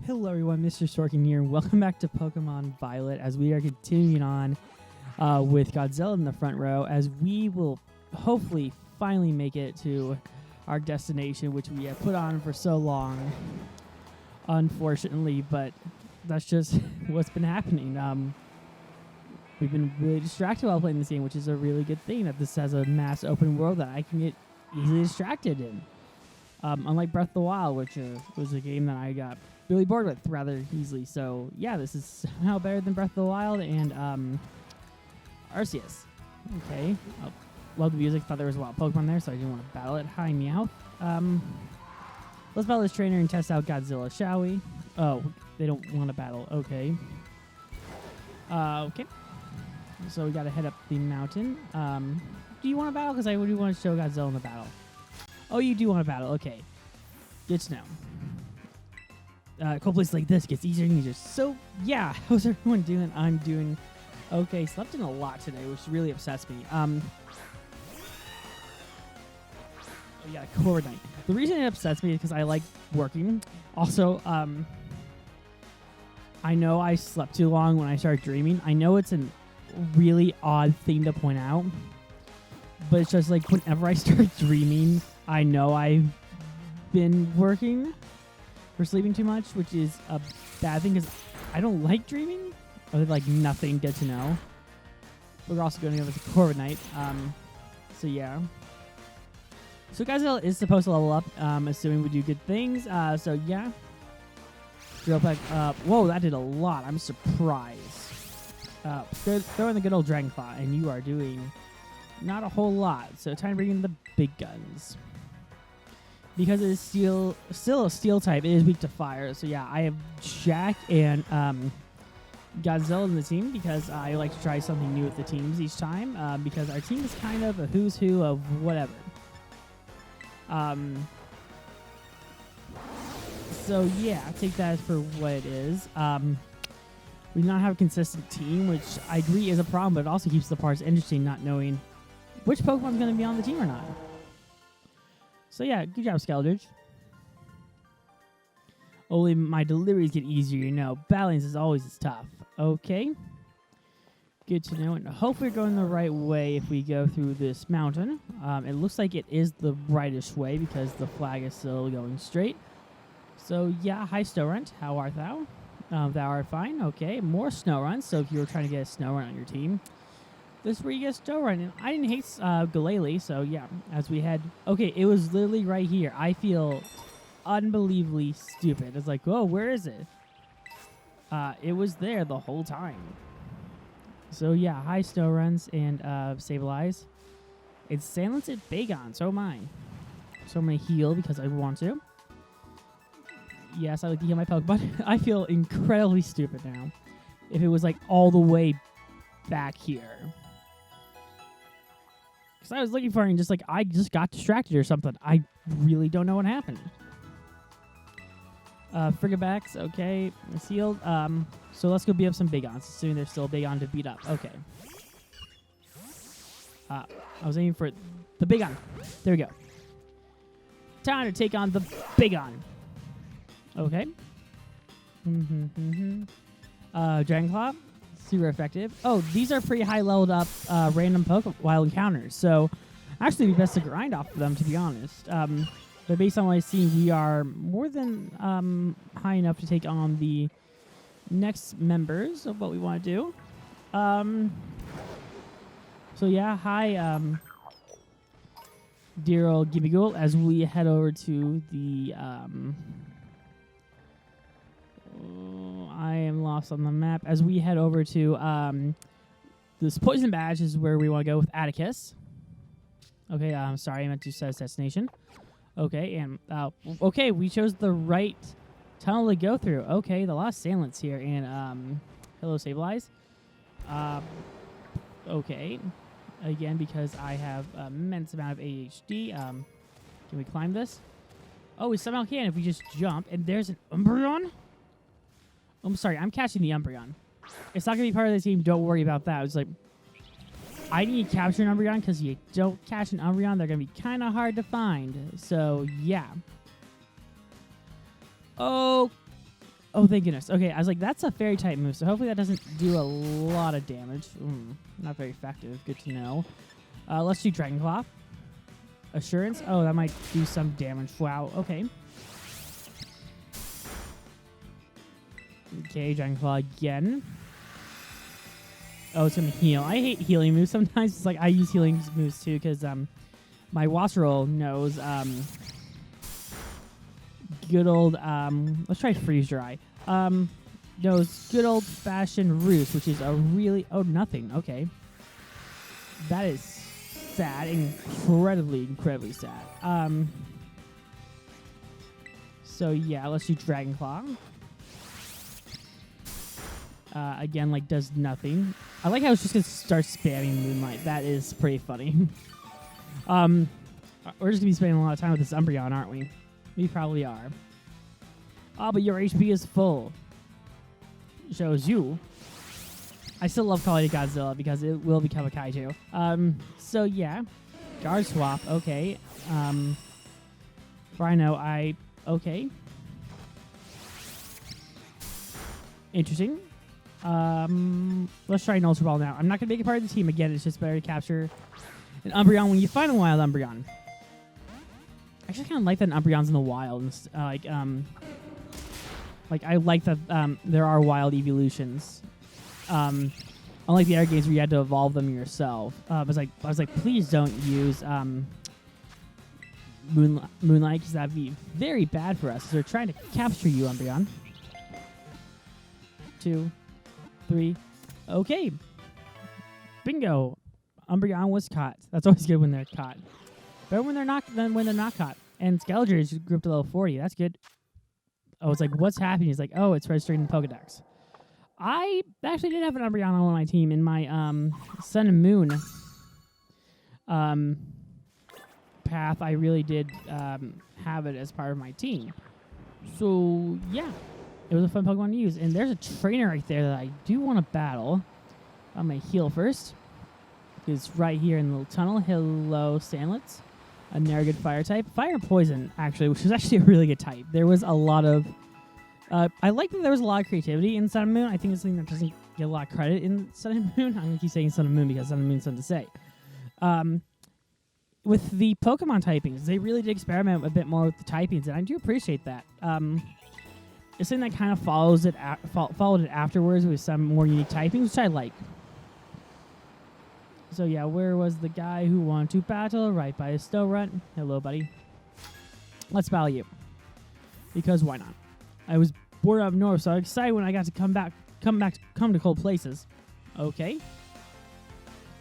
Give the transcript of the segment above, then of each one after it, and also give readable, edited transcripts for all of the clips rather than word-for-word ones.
Hello everyone, Mr. Sorkin here, and welcome back to Pokemon Violet as we are continuing on with Godzilla in the front row as we will hopefully finally make it to our destination, which we have put on for so long, unfortunately, but that's just what's been happening. We've been really distracted while playing this game, which is a really good thing, that this has a mass open world that I can get easily distracted in. Unlike Breath of the Wild, which was a game that I got really bored with rather easily. So yeah, this is somehow better than Breath of the Wild and Arceus. Okay, love the music. Thought there was a lot of Pokemon there, so I didn't want to battle it. Hi, Meowth. Let's battle this trainer and test out Godzilla, shall we? Oh, they don't want to battle. Okay. Okay. So we got to head up the mountain. Do you want to battle? Because I do want to show Godzilla in the battle. Oh, you do want to battle. Okay. Good to know. Cool place like this gets easier and easier. So, yeah. How's everyone doing? I'm doing okay. Slept in a lot today, which really upsets me. Oh, yeah, core night. The reason it upsets me is because I like working. Also, I know I slept too long when I started dreaming. I know it's a really odd thing to point out, but it's just like whenever I start dreaming, I know I've been working for sleeping too much, which is a bad thing because I don't like dreaming. Or like nothing, good to know. We're also going over to Corvid Night. So yeah. So Godzilla is supposed to level up, assuming we do good things. So yeah. Drill Peck. Whoa, that did a lot. I'm surprised. Throw in the good old Dragon Claw, and you are doing not a whole lot. So time to bring in the big guns. Because it is still a steel type, it is weak to fire. So yeah, I have Jack and Godzilla in the team because I like to try something new with the teams each time. Because our team is kind of a who's who of whatever. So yeah, take that for what it is. We do not have a consistent team, which I agree is a problem, but it also keeps the parts interesting, not knowing which Pokemon's going to be on the team or not. So yeah, good job, Skeldridge. Only my deliveries get easier, you know. Battling is always as tough. Okay. Good to know. And hopefully we're going the right way if we go through this mountain. It looks like it is the rightish way because the flag is still going straight. So yeah, hi Snowrunt. How art thou? Thou art fine. Okay, more Snowrunt. So if you were trying to get a Snowrunt on your team, this is where you get Snowrunt. And I didn't hate Galele, so yeah, as we head... Okay, it was literally right here. I feel unbelievably stupid. It's like, oh, where is it? It was there the whole time. So yeah, hi Snowruns and Sableyes. It's Silence at Bagon, so am I. So I'm going to heal because I want to. Yes, I like to heal my Pokemon. I feel incredibly stupid now. If it was like all the way back here. Because I was looking for it and just like, I just got distracted or something. I really don't know what happened. Frigabacks, okay. It's healed. So let's go beat up some Bigons, assuming there's still a Bigon to beat up. Okay. I was aiming for the Bigon. There we go. Time to take on the Bigon. Okay. Dragon Claw. Super effective. Oh, these are pretty high leveled up random wild encounters. So actually, it'd be best to grind off of them, to be honest. But based on what I've seen, we are more than high enough to take on the next members of what we want to do. So yeah, hi, dear old Gimmighoul, as we head over to the... I am lost on the map. As we head over to this Poison Badge is where we want to go with Atticus. Okay, I'm sorry, I meant to set destination. Okay, and okay, we chose the right tunnel to go through. Okay, the Lost Sailant's here, and hello, Sableyes. Okay, again because I have an immense amount of ADHD. Can we climb this? Oh, we somehow can if we just jump. And there's an Umbreon. I'm sorry, I'm catching the Umbreon. It's not going to be part of the team. Don't worry about that. It's like, I need to capture an Umbreon because you don't catch an Umbreon, they're going to be kind of hard to find. So, yeah. Oh, Oh, thank goodness. Okay, I was like, that's a fairy type move, so hopefully that doesn't do a lot of damage. Not very effective. Good to know. Let's do Dragon Claw. Assurance. Oh, that might do some damage. Wow. Okay. Okay, Dragon Claw again. Oh, it's going to heal. I hate healing moves sometimes. It's like I use healing moves too because my Wasserole knows good old, let's try Freeze Dry. Knows good old-fashioned Roost, which is a really, oh, nothing. Okay. That is sad. Incredibly sad. So, yeah, let's do Dragon Claw. Again, like, does nothing. I like how it's just going to start spamming Moonlight. That is pretty funny. We're just going to be spending a lot of time with this Umbreon, aren't we? We probably are. Oh, but your HP is full. Shows you. I still love calling it Godzilla because it will become a kaiju. So, yeah. Guard swap. Okay. Rhino, okay. Interesting. Let's try an Ultra Ball now. I'm not going to make it part of the team. Again, it's just better to capture an Umbreon when you find a wild Umbreon. I actually kind of like that Umbreon's in the wild. Like I like that there are wild evolutions. Unlike the other games where you had to evolve them yourself. I was like, please don't use Moonlight because that'd be very bad for us. They're trying to capture you, Umbreon. 2, 3. Okay. Bingo. Umbreon was caught. That's always good when they're caught. Better when they're not than when they're not caught. And Skeletor is grouped to level 40. That's good. I was like, what's happening? He's like, oh, it's registering the Pokedex. I actually did have an Umbreon on my team in my Sun and Moon path. I really did have it as part of my team. So, yeah. It was a fun Pokemon to use. And there's a trainer right there that I do want to battle. I'm going to heal first. It's right here in the little tunnel. Hello, Sandlets. Another good fire type. Fire and poison, actually, which is actually a really good type. There was a lot of... I like that there was a lot of creativity in Sun and Moon. I think it's something that doesn't get a lot of credit in Sun and Moon. I'm going to keep saying Sun and Moon because Sun and Moon's something to say. With the Pokemon typings, they really did experiment a bit more with the typings, and I do appreciate that. It's something that kind of followed it afterwards with some more unique typings, which I like. So yeah, where was the guy who wanted to battle? Right by a Snorunt. Hello, buddy. Let's battle you. Because why not? I was bored up north, so I was excited when I got to come to cold places. Okay.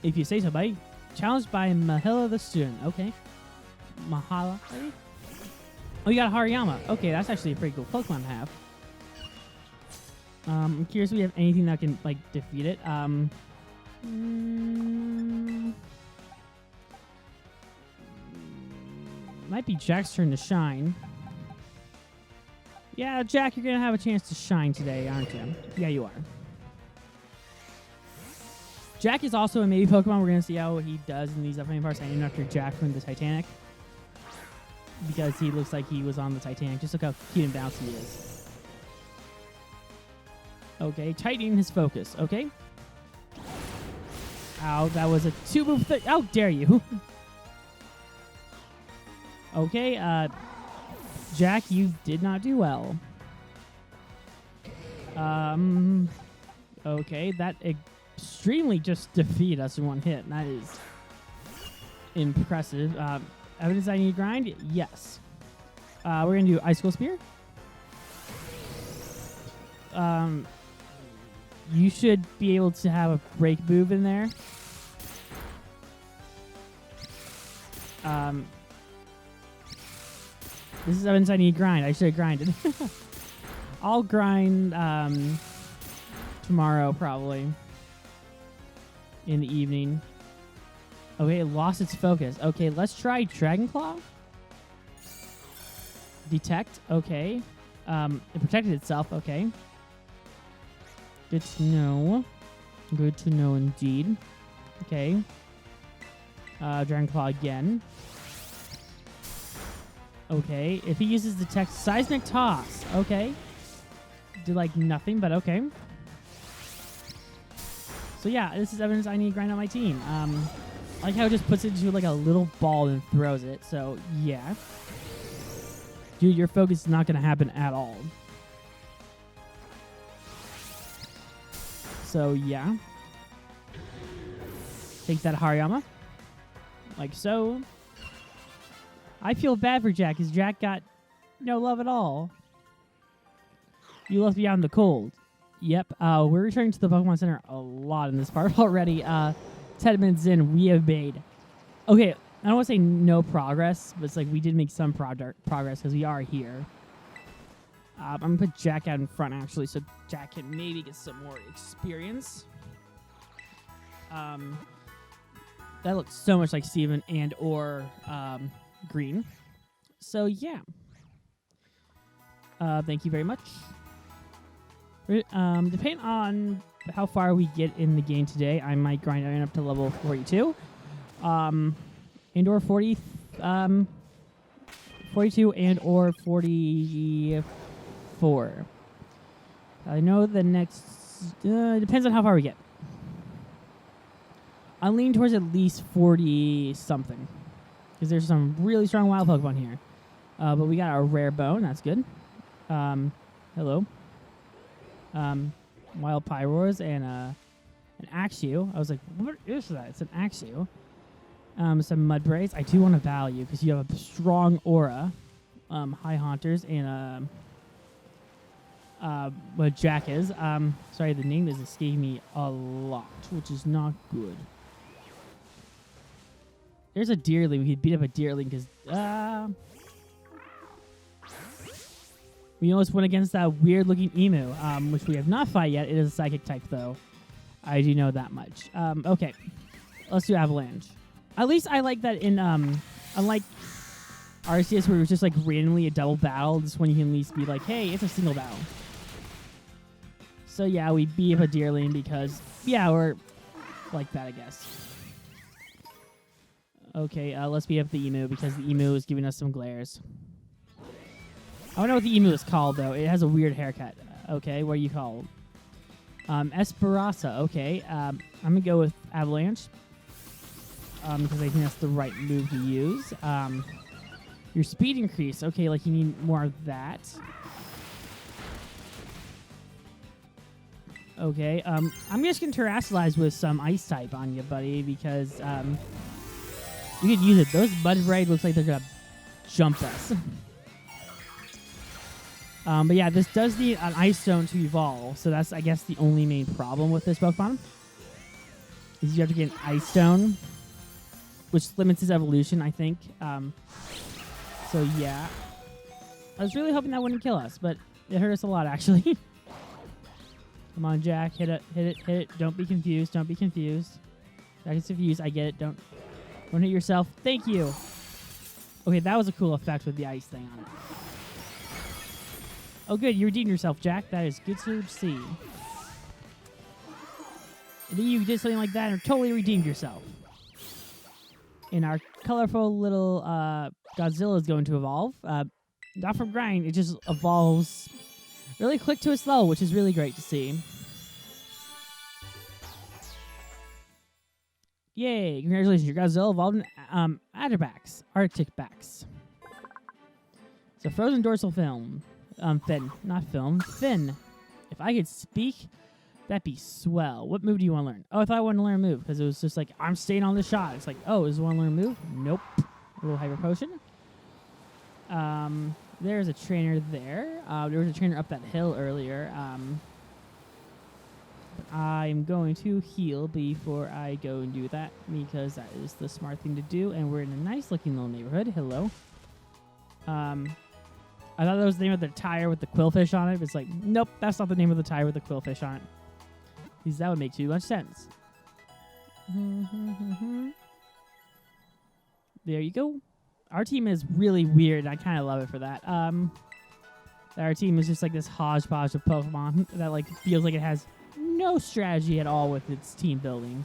If you say so, buddy. Challenged by Mahila the student. Okay. Mahala, maybe? Oh, you got a Hariyama. Okay, that's actually a pretty cool Pokemon to have. I'm curious if we have anything that can, like, defeat it. Might be Jack's turn to shine. Yeah, Jack, you're going to have a chance to shine today, aren't you? Yeah, you are. Jack is also a maybe Pokemon. We're going to see how he does in these upcoming parts. I named after Jack from the Titanic. Because he looks like he was on the Titanic. Just look how cute and bouncy he is. Okay, tightening his focus. Okay. Ow, that was a 2-move thing. How dare you? Okay, Jack, you did not do well. Okay, that extremely just defeated us in one hit. That is impressive. Evidence I need to grind? Yes. We're going to do Icicle Spear. You should be able to have a break move in there. This is evidence I need to grind. I should have grinded. I'll grind tomorrow, probably. In the evening. Okay, it lost its focus. Okay, let's try Dragon Claw. Detect. Okay. It protected itself. Okay. Good to know. Good to know indeed. Okay. Dragon Claw again. Okay. If he uses Detect, Seismic Toss. Okay. did like nothing, but okay. So yeah, this is evidence I need to grind out my team. I like how it just puts it into like a little ball and throws it. So yeah. Dude, your focus is not going to happen at all. So yeah. Take that Hariyama. Like so. I feel bad for Jack, because Jack got no love at all. You left me out in the cold. Yep, we're returning to the Pokemon Center a lot in this part already. 10 minutes in, we have made... Okay, I don't want to say no progress, but it's like we did make some progress because we are here. I'm going to put Jack out in front, actually, so Jack can maybe get some more experience. That looks so much like Steven and or Green. So, yeah. Thank you very much. Depending on how far we get in the game today, I might grind iron up to level 42. And or 42 and or 44. I know the next depends on how far we get. I lean towards at least 40 something, because there's some really strong wild Pokemon here. But we got a rare bone, that's good. Hello. Wild Pyroars and an Axew. I was like, what is that? It's an Axew. Some Mudbrays. I do want to value because you have a strong aura. High Haunters and what Jack is. Sorry, the name is escaping me a lot, which is not good. There's a Deerling. We could beat up a Deerling because we almost went against that weird-looking Emu, which we have not fought yet. It is a Psychic type, though. I do know that much. Okay, let's do Avalanche. At least I like that in, unlike Arceus, where it was just like randomly a double battle, this one you can at least be like, hey, it's a single battle. So yeah, we beat up a Deerling because, yeah, we're like that, I guess. Okay, let's beat up the Emu because the Emu is giving us some glares. I don't know what the Emu is called, though. It has a weird haircut. Okay, what are you called? Esperanza. Okay, I'm going to go with Avalanche. Because I think that's the right move to use. Your speed increase. Okay, like you need more of that. Okay, I'm just going to Terrasilize with some Ice type on you, buddy, because you could use it. Those Mudbray looks like they're going to jump us. But yeah, this does need an Ice Stone to evolve, so that's, I guess, the only main problem with this Pokemon. Is you have to get an Ice Stone, which limits his evolution, I think. So yeah. I was really hoping that wouldn't kill us, but it hurt us a lot, actually. Come on, Jack. Hit it, hit it, hit it. Don't be confused. Don't be confused. Jack is confused. I get it. Don't hit yourself. Thank you. Okay, that was a cool effect with the ice thing on it. Oh, good. You redeemed yourself, Jack. That is good to see. And then you did something like that and totally redeemed yourself. And our colorful little Godzilla is going to evolve. Not from grind. It just evolves really quick to a slow, which is really great to see. Yay. Congratulations. Your Godzilla evolved in Arctic Backs. So frozen dorsal fin. Fin. Not film. Fin. If I could speak, that'd be swell. What move do you want to learn? Oh, I thought I wanted to learn a move because it was just like, I'm staying on the shot. It's like, oh, is one learn a move? Nope. A little Hyper Potion. There's a trainer there. There was a trainer up that hill earlier. I'm going to heal before I go and do that because that is the smart thing to do. And we're in a nice looking little neighborhood. Hello. I thought that was the name of the tire with the quillfish on it. But it's like, nope, that's not the name of the tire with the quillfish on it. Because that would make too much sense. There you go. Our team is really weird, and I kind of love it for that. Our team is just like this hodgepodge of Pokemon that like feels like it has no strategy at all with its team building.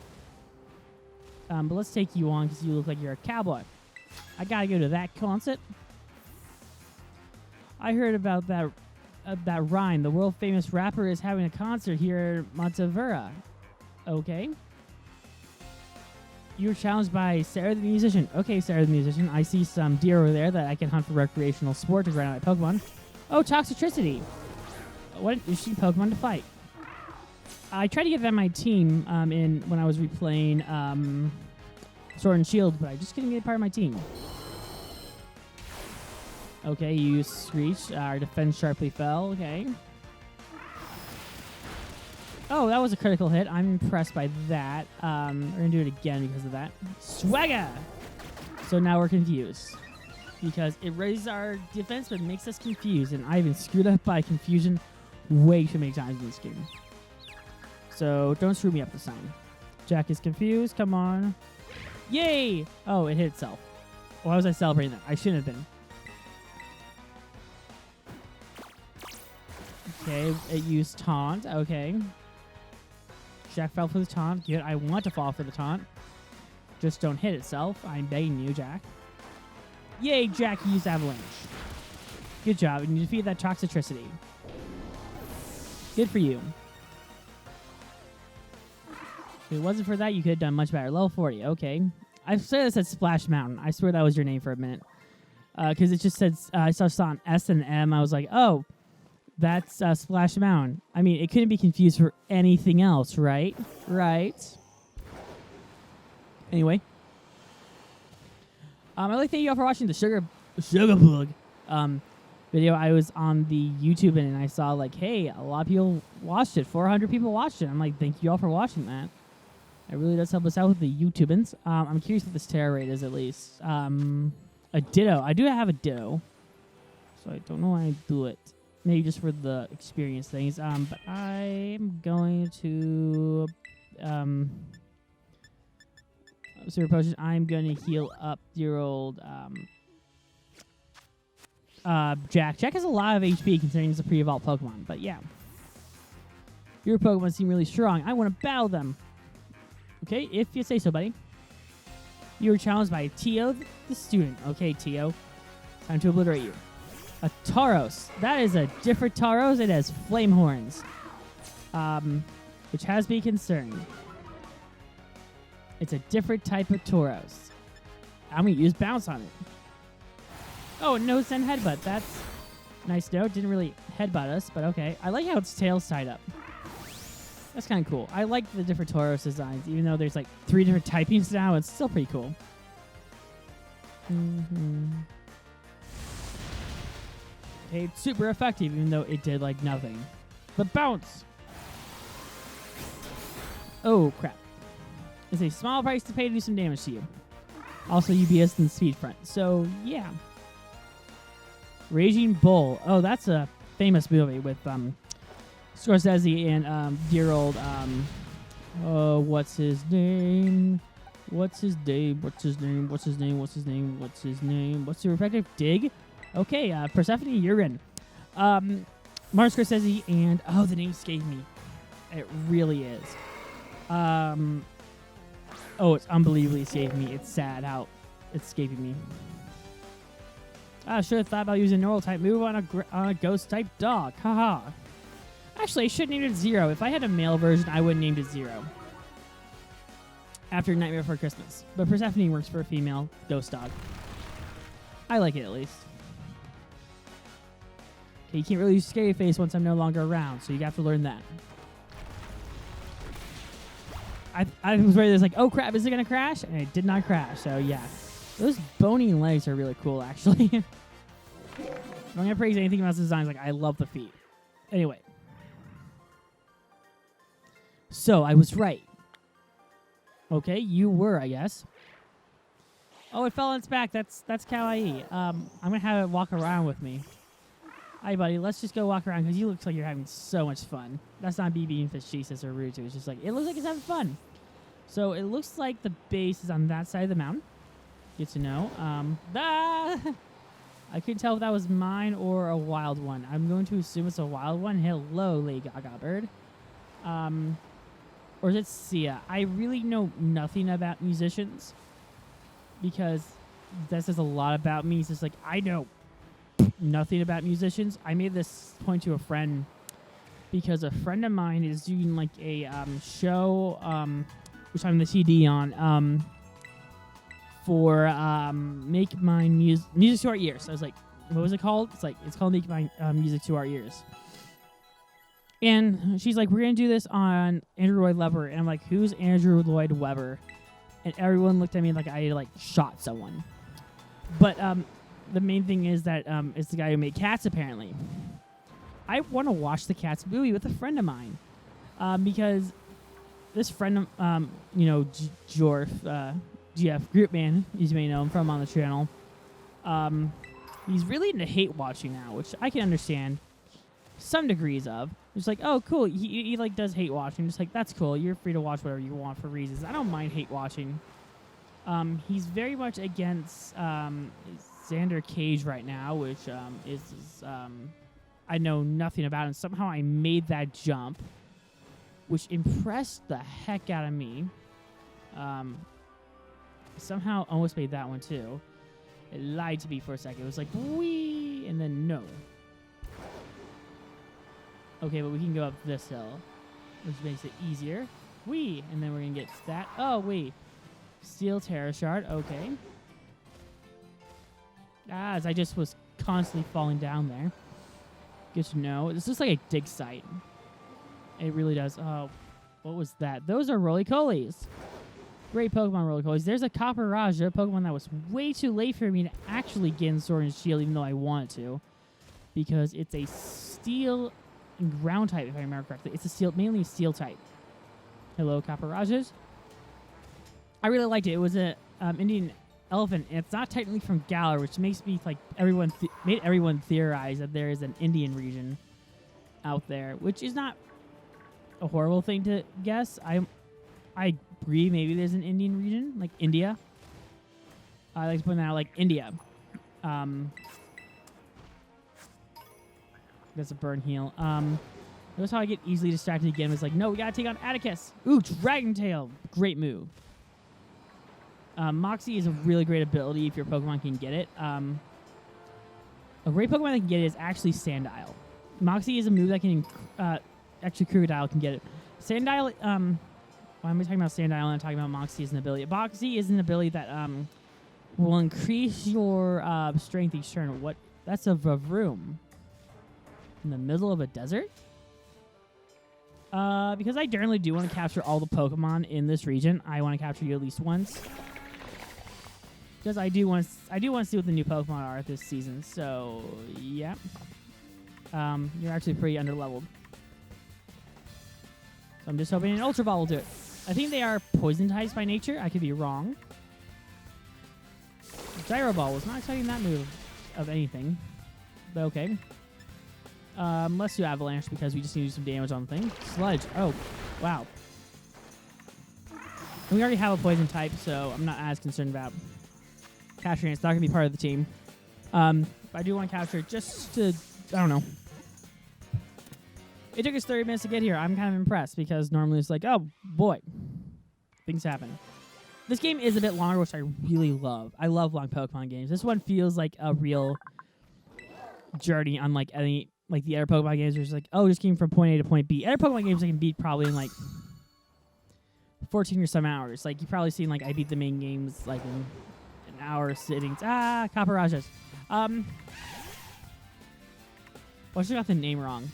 But let's take you on because you look like you're a cowboy. I gotta go to that concert. I heard about that that rhyme. The world famous rapper is having a concert here at Montevera. Okay. You were challenged by Sarah the musician. Okay, Sarah the musician. I see some deer over there that I can hunt for recreational sport to grind out my Pokemon. Oh, Toxicity. What an interesting Pokemon to fight. I tried to get that on my team when I was replaying Sword and Shield, but I just couldn't get it part of my team. Okay, you use Screech. Our defense sharply fell. Okay. Oh, that was a critical hit. I'm impressed by that. We're going to do it again because of that. Swagger! So now we're confused. Because it raises our defense, but makes us confused. And I've been screwed up by confusion way too many times in this game. So don't screw me up this time. Jack is confused. Come on. Yay! Oh, it hit itself. Why was I celebrating that? I shouldn't have been. Okay, it used Taunt. Okay. Jack fell for the taunt. Good. I want to fall for the taunt. Just don't hit itself. I'm begging you, Jack. Yay, Jack used Avalanche. Good job. And you defeated that Toxicity. Good for you. If it wasn't for that, you could have done much better. Level 40. Okay. I said this at Splash Mountain. I swear that was your name for a minute. Because it just said, I saw an S and an M. I was like, oh, that's Splash Mountain. I mean, it couldn't be confused for anything else, right? Right. Anyway. I'd like to thank you all for watching the Sugar Bug video. I was on the YouTube and I saw like, hey, a lot of people watched it. 400 people watched it. I'm like, thank you all for watching that. It really does help us out with the YouTubans. I'm curious what this terror rate is at least. A Ditto. I do have a Ditto. So I don't know why I do it. Maybe just for the experience things. But I'm going to Super Potion. I'm going to heal up your old Jack. Jack has a lot of HP considering it's a pre-evolved Pokemon. But yeah. Your Pokemon seem really strong. I want to battle them. Okay, if you say so, buddy. You were challenged by Tio the student. Okay, Tio. Time to obliterate you. A Tauros. That is a different Tauros. It has flame horns. Which has me concerned. It's a different type of Tauros. I'm going to use Bounce on it. Oh, no send headbutt. That's nice note. Didn't really headbutt us, but okay. I like how its tail's tied up. That's kind of cool. I like the different Tauros designs. Even though there's like 3 different typings now, it's still pretty cool. Okay, it's super effective, even though it did like nothing. But bounce! Oh, crap. It's a small price to pay to do some damage to you. Also, UBS and speed front. So, yeah. Raging Bull. Oh, that's a famous movie with Scorsese and dear old what's his name? What's his name? What's his name? What's his name? What's his name? What's his name? What's the respective dig? Okay, Persephone, you're in. Martin Scorsese and the name escaped me. It really is. It's unbelievably escaping me. It's sad how it's escaping me. I should have thought about using a normal type move on a ghost type dog. Haha. Actually, I should name it Zero. If I had a male version, I would have named it Zero. After Nightmare Before Christmas. But Persephone works for a female ghost dog. I like it at least. Okay, you can't really use Scary Face once I'm no longer around, so you have to learn that. I was worried there's like, oh crap, is it going to crash? And it did not crash, so yeah. Those bony legs are really cool, actually. If I'm going to praise anything about this design, like, I love the feet. Anyway. So, I was right. Okay, you were, I guess. Oh, it fell on its back. That's kawaii. I'm going to have it walk around with me. Hi, buddy. Let's just go walk around because you look like you're having so much fun. That's not me being facetious or rude to. It's just like, it looks like it's having fun. So it looks like the base is on that side of the mountain. Good to know. I couldn't tell if that was mine or a wild one. I'm going to assume it's a wild one. Hello, Lady Gaga Bird. Or is it Sia? I really know nothing about musicians because that says a lot about me. It's just like, I know nothing about musicians. I made this point to a friend because a friend of mine is doing like a show, which I'm the TD on, for Make My Music to Our Ears. So I was like, what was it called? It's called Make My Music to Our Ears. And she's like, we're going to do this on Andrew Lloyd Webber. And I'm like, who's Andrew Lloyd Webber? And everyone looked at me like I like shot someone. But the main thing is that it's the guy who made Cats, apparently. I want to watch the Cats movie with a friend of mine. Because this friend, Jorf, GF, Groupman, you may know him from on the channel. He's really into hate watching now, which I can understand some degrees of. It's like, oh, cool. He like does hate watching. Just like, that's cool. You're free to watch whatever you want for reasons. I don't mind hate watching. He's very much against Xander Cage right now, which is I know nothing about him. Somehow I made that jump, which impressed the heck out of me. Somehow almost made that one too. It lied to me for a second. It was like, wee, and then no. Okay, but we can go up this hill, which makes it easier. Wee, and then we're going to get that. Oh, wait. Steel Terra Shard, okay. As I just was constantly falling down there. Good to know. This looks like a dig site. It really does. Oh, what was that? Those are Roly-Colies. Great Pokemon Roly-Colies. There's a Copper Raja, Pokemon that was way too late for me to actually get in Sword and Shield, even though I wanted to. Because it's a steel and ground type, if I remember correctly. It's a steel, mainly a steel type. Hello, Copper Rajas. I really liked it. It was a Indian elephant, and it's not technically from Galar, which makes me like made everyone theorize that there is an Indian region out there, which is not a horrible thing to guess. I agree. Maybe there's an Indian region, like India. I like to point that out, like India. That's a burn heal. Notice how I get easily distracted again. It's like, no, we gotta take on Atticus. Ooh, Dragon Tail. Great move. Moxie is a really great ability if your Pokemon can get it. A great Pokemon that can get it is actually Sandile. Moxie is a move that can... actually, Krookodile can get it. Sandile... why am I talking about Sandile and I'm talking about Moxie as an ability? Moxie is an ability that will increase your strength each turn. What? That's a Vavroom. In the middle of a desert? Because I generally do want to capture all the Pokemon in this region. I want to capture you at least once. Because I do want to see what the new Pokemon are this season. So, yeah. You're actually pretty underleveled. So I'm just hoping an Ultra Ball will do it. I think they are poison types by nature. I could be wrong. Gyro Ball was not expecting that move of anything. But okay. Let's do Avalanche because we just need to do some damage on the thing. Sludge. Oh, wow. And we already have a poison type, so I'm not as concerned about capturing it. It's not going to be part of the team. But I do want to capture it just to, I don't know. It took us 30 minutes to get here. I'm kind of impressed because normally it's like, oh, boy. Things happen. This game is a bit longer, which I really love. I love long Pokemon games. This one feels like a real journey, unlike any, like the other Pokemon games where it's like, oh, just came from point A to point B. Other Pokemon games I can beat probably in like 14 or some hours. Like, you've probably seen, like, I beat the main games like in an hour sittings. Copper Rajas. Well, I just got the name wrong.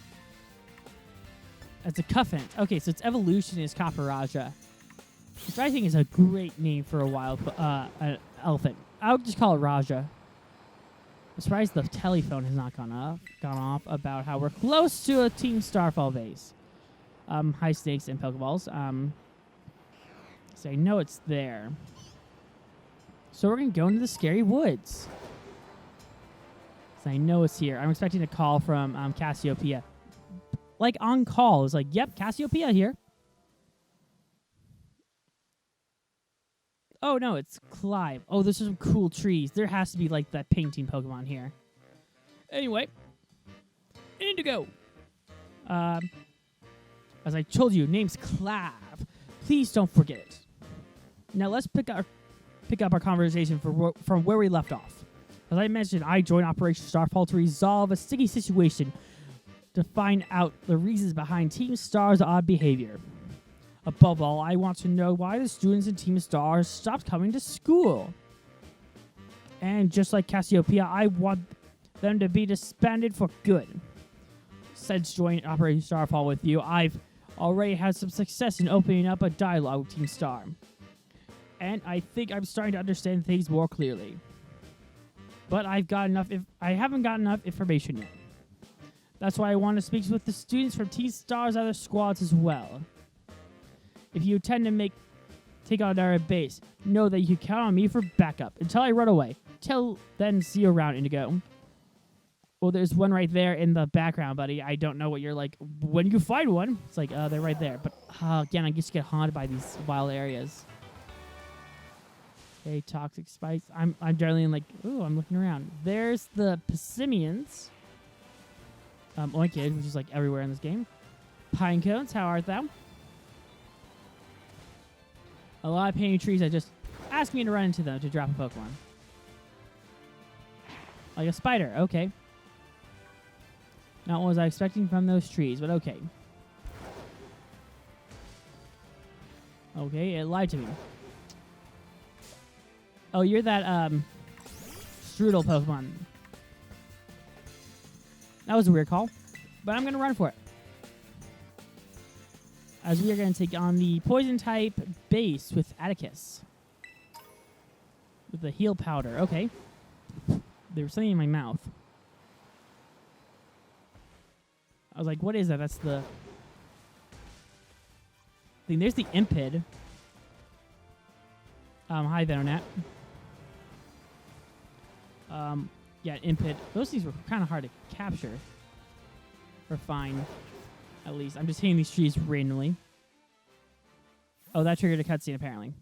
It's a Cuffant. Okay, so its evolution is Copper Raja, which I think is a great name for a wild an elephant. I would just call it Raja. I'm surprised the telephone has not gone off about how we're close to a Team Starfall base. High stakes and Pokeballs. So I know it's there. So we're going to go into the Scary Woods. So I know it's here. I'm expecting a call from Cassiopeia. Like on call. It's like, yep, Cassiopeia here. Oh, no, it's Clive. Oh, there's some cool trees. There has to be, like, that painting Pokemon here. Anyway. Indigo. As I told you, name's Clive. Please don't forget it. Now, let's pick up our conversation from where we left off. As I mentioned, I joined Operation Starfall to resolve a sticky situation to find out the reasons behind Team Star's odd behavior. Above all, I want to know why the students in Team Star stopped coming to school. And just like Cassiopeia, I want them to be disbanded for good. Since joining Operation Starfall with you, I've already had some success in opening up a dialogue with Team Star. And I think I'm starting to understand things more clearly. But I haven't got enough information yet. That's why I want to speak with the students from Team Star's other squads as well. If you intend to take on our base, know that you can count on me for backup until I run away. Till then, see you around, Indigo. Well, there's one right there in the background, buddy. I don't know what you're like. When you find one, it's like, they're right there. But again, I just get haunted by these wild areas. Okay, toxic spikes. I'm generally like, ooh, I'm looking around. There's the Pessimians. Oinkid, which is like everywhere in this game. Pine cones, how art thou? A lot of painted trees that just ask me to run into them to drop a Pokemon. Like a spider, okay. Not what was I expecting from those trees, but okay. Okay, it lied to me. Oh, you're that, Strudel Pokemon. That was a weird call, but I'm going to run for it. As we are going to take on the Poison-type base with Atticus. With the heal powder, okay. There was something in my mouth. I was like, what is that? That's the thing. There's the Impid. Hi, Venonat. Yeah, Impid. Those things were kind of hard to capture. Or find, at least. I'm just hitting these trees randomly. Oh, that triggered a cutscene, apparently.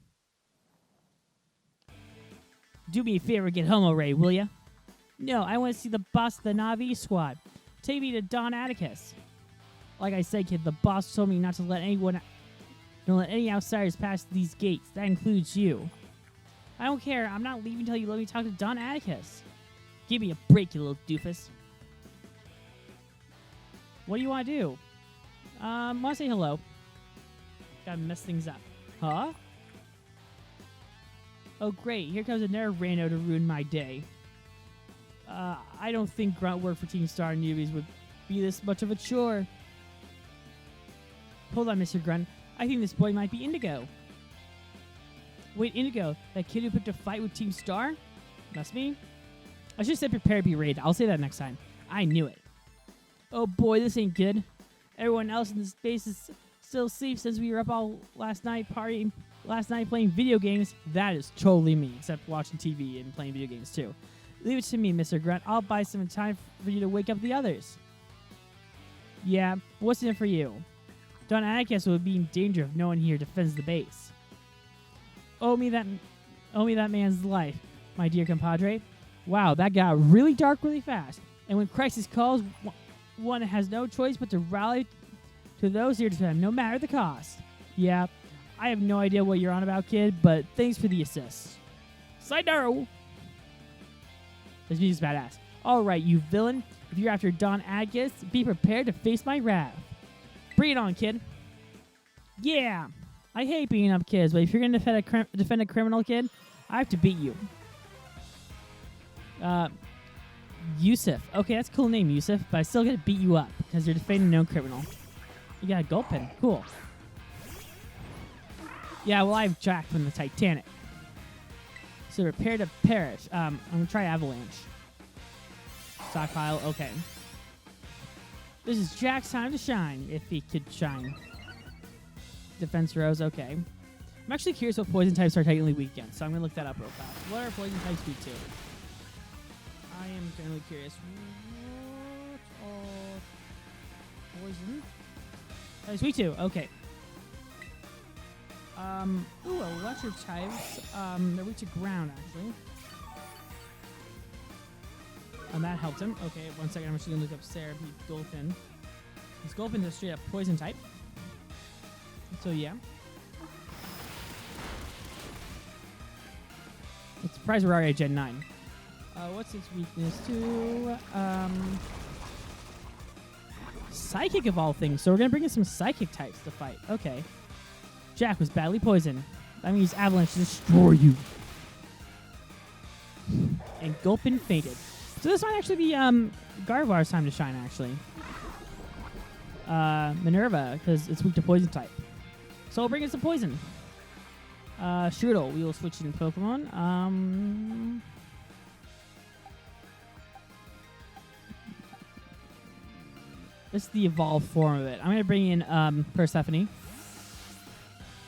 Do me a favor, get home already, will ya? No, I want to see the boss of the Navi squad. Take me to Don Atticus. Like I said, kid, the boss told me not to let any outsiders pass these gates. That includes you. I don't care. I'm not leaving until you let me talk to Don Atticus. Give me a break, you little doofus. What do you want to do? Want to say hello. Gotta mess things up. Huh? Oh, great. Here comes another rando to ruin my day. I don't think grunt work for Team Star newbies would be this much of a chore. Hold on, Mr. Grunt. I think this boy might be Indigo. Wait, Indigo? That kid who picked a fight with Team Star? Must be? I should have said prepare to be raided. I'll say that next time. I knew it. Oh boy, this ain't good. Everyone else in this base is still asleep since we were up all last night playing video games. That is totally me, except watching TV and playing video games too. Leave it to me, Mr. Grunt. I'll buy some time for you to wake up the others. Yeah, what's in it for you? Don Atticus would be in danger if no one here defends the base. Owe me that man's life, my dear compadre. Wow, that got really dark really fast. And when crisis calls, one has no choice but to rally to those here to defend, no matter the cost. Yeah, I have no idea what you're on about, kid, but thanks for the assist. Sayonara! This music's badass. Alright, you villain. If you're after Don Atticus, be prepared to face my wrath. Bring it on, kid. Yeah! I hate beating up kids, but if you're going to defend a criminal, kid, I have to beat you. Yusuf. Okay, that's a cool name, Yusuf, but I still got to beat you up because you're defending a known criminal. You got a Gulpin. Cool. Yeah, well, I have Jack from the Titanic. So prepare to perish. I'm going to try Avalanche. Stockpile. Okay. This is Jack's time to shine, if he could shine. Defense Rose. Okay. I'm actually curious what poison types are technically weak against, so I'm going to look that up real fast. What are poison types weak to? I am generally curious. What are poison? Types weak to. Okay. Ooh, electric types. They're weak to ground, actually. And that helped him. Okay, 1 second. I'm just going to look up Sarah B. Gulpin. This Gulpin is straight up poison type. So, yeah. It's surprised we're already at Gen 9. What's its weakness to? Psychic of all things. So we're gonna bring in some psychic types to fight. Okay. Jack was badly poisoned. That means Avalanche to destroy you. And Gulpin fainted. So this might actually be Gardevoir's time to shine, actually. Minerva, because it's weak to poison type. So we'll bring in some poison. Strudel, we will switch in Pokemon. This is the evolved form of it. I'm going to bring in Persephone.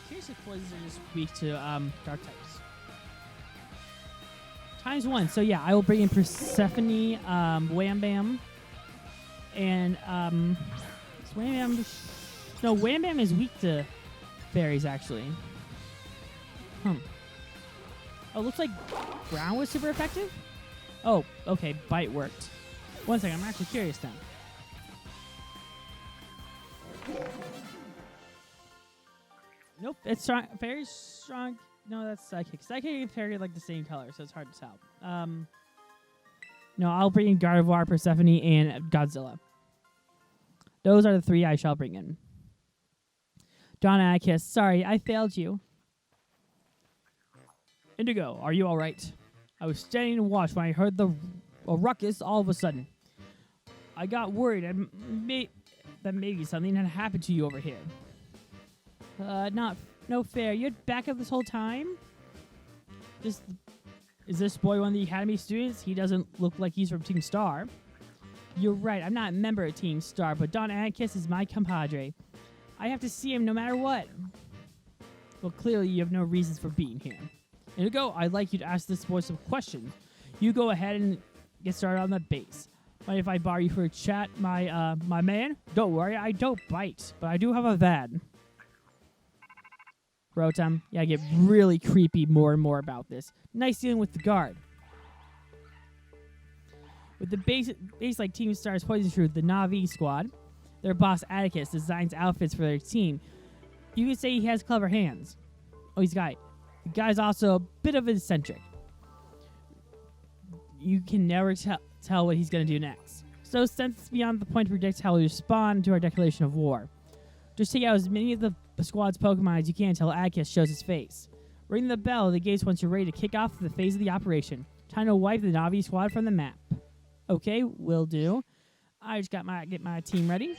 Seriously, poisons are just weak to dark types. ×1. So yeah, I will bring in Persephone, Wham Bam, and Wham Bam. No, Wham Bam is weak to fairies actually. Oh, looks like ground was super effective. Oh, okay, bite worked. One second, I'm actually curious now. Nope, it's strong. Fairy's strong. No, that's Psychic. Psychic and Fairy are like the same color, so it's hard to tell. No, I'll bring in Gardevoir, Persephone, and Godzilla. Those are the 3 I shall bring in. Don Atticus, sorry, I failed you. Indigo, are you all right? I was standing and watched when I heard a ruckus all of a sudden. I got worried that maybe something had happened to you over here. No fair. You're back up this whole time? Is this boy one of the Academy students? He doesn't look like he's from Team Star. You're right. I'm not a member of Team Star, but Don Atticus is my compadre. I have to see him no matter what. Well, clearly you have no reasons for being here. Indigo, I'd like you to ask this boy some questions. You go ahead and get started on the base. Mind if I borrow you for a chat, my man? Don't worry, I don't bite, but I do have a van. Rotom, yeah, I get really creepy more and more about this. Nice dealing with the guard. With the base like Team Star's Poison Shrew, the Na'vi squad, their boss Atticus designs outfits for their team. You could say he has clever hands. Oh, he's got it. The guy's also a bit of an eccentric. You can never tell what he's going to do next. So since it's beyond the point to predict how he'll respond to our declaration of war, just take out as many of the squad's Pokemon as you can until Atticus shows his face. Ring the bell at the gates once you're ready to kick off the phase of the operation. Time to wipe the Na'vi squad from the map. Okay, will do. I just got get my team ready.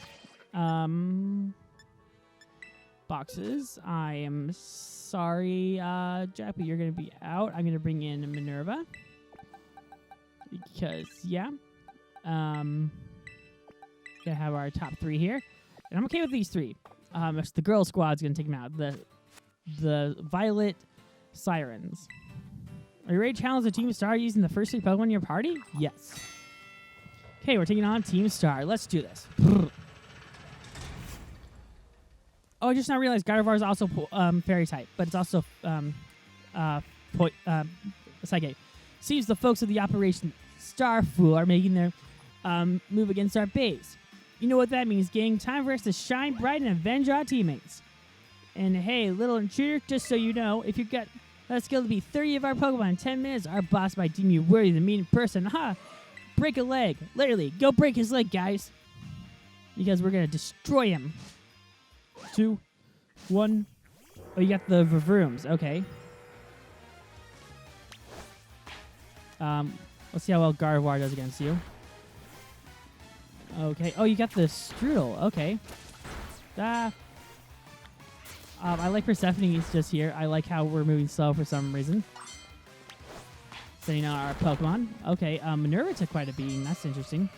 Boxes. I am sorry, Jack, but you're going to be out. I'm going to bring in Minerva. Because, yeah. Gonna have our top 3 here. And I'm okay with these 3. The girl squad's going to take them out. The Violet Sirens. Are you ready to challenge the Team Star using the first 3 Pokemon in your party? Yes. Okay, we're taking on Team Star. Let's do this. Oh, I just now realized Gardevoir is also Fairy type, but it's also Psychic. Seems the folks of the Operation Starfool are making their move against our base. You know what that means, gang. Time for us to shine bright and avenge our teammates. And hey, little intruder, just so you know, if you've got that skill to beat 30 of our Pokemon in 10 minutes, our boss might deem you worthy to meet in person. Ha! Break a leg. Literally, go break his leg, guys. Because we're going to destroy him. 2, 1. Oh, you got the Vavrooms. Okay. Let's see how well Gardevoir does against you. Okay. Oh, you got the Strudel. Okay. I like Persephone's just here. I like how we're moving slow for some reason. Sending out our Pokemon. Okay, Minerva took quite a beating. That's interesting.